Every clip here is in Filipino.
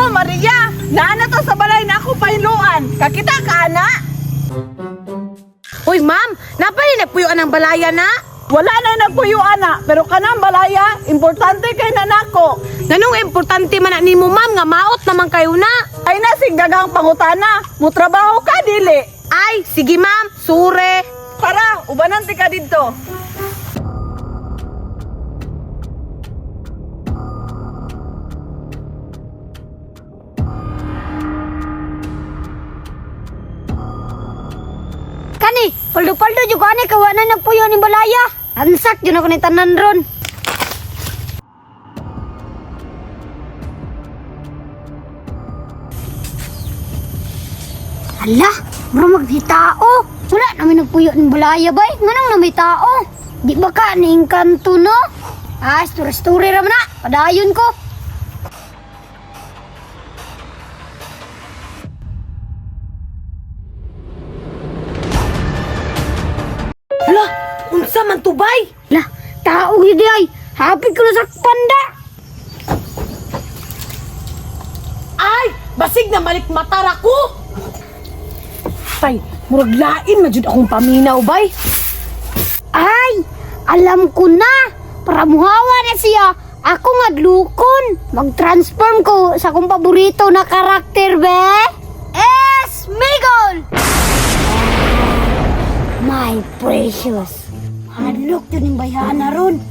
Maria, naana to sa balay na ako pahiluan. Kakita ka, ana? Uy, ma'am, napali nagpuyuan ang balaya na? Wala na nagpuyo, ana. Pero kanang balaya, importante kay nanako. Nanong importante man na nimo, ma'am, nga maot naman kayo na. Ay nasig dagang pangutana. Mutrabaho ka, dili. Ay, sige ma'am, sure. Para, ubanan ti ka dito. Kani, paldo-paldo juga ani kawanan nagpuyo ni balaya. Ansak yun ako ni tanan ron. Hala, bro maghitao. Wala namin nagpuyo ni balaya bay. Nganong na may tao? Di ba ka ni engkanto no? Ah, story raman na. Padayon ko. Hala, unsa man tubay? Lah, tao gid ay. Hapit ko na sa panda. Ay, basig na malik matara ko. Tay, murag lain na jud akong paminaw, bay. Ay, alam ko na. Para muhawa na siya. Ako nga glukon. Mag-transform ko sa akong paborito na karakter, be. Smigol! My precious. Hadlok yun yung bayahan na ron.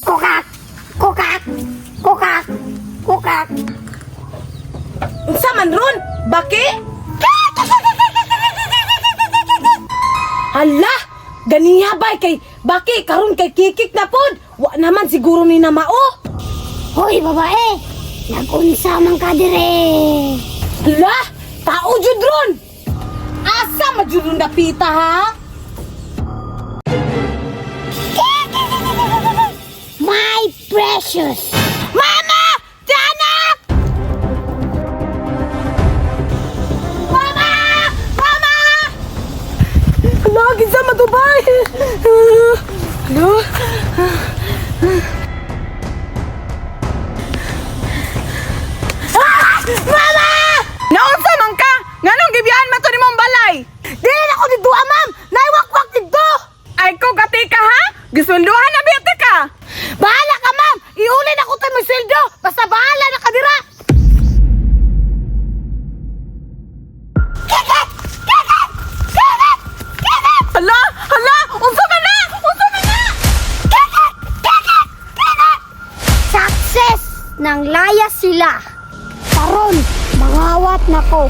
Kukak! Kukak! Kukak! Kukak! Unsa man ron? Baki? Hala, ganiya bay kay baki karon kay kikik na pod. Wa naman siguro ni na mao. Hoy, babae! Nag-unsa man ka dire. Hala, tao jud ron. Asa majud ron dapita ha? My precious! Mama! Tiyanak! Mama! Mama! Lagi sa matubay! Hello? Mama! Naunsa man ka? Nganong gibiyahan man to nimong balay? Dili ako dito, ma'am! Naiwakwak dito! Ay ko gati ka ha? Gisulduhan na biyate ka. Bahala ka, ma'am! Iulin ako tayo may sweldo! Basta bahala na ka dira! Hala! Hala! Unsa man na? Unsa man na? Success! Nang laya sila. Karon, mangawat na ko.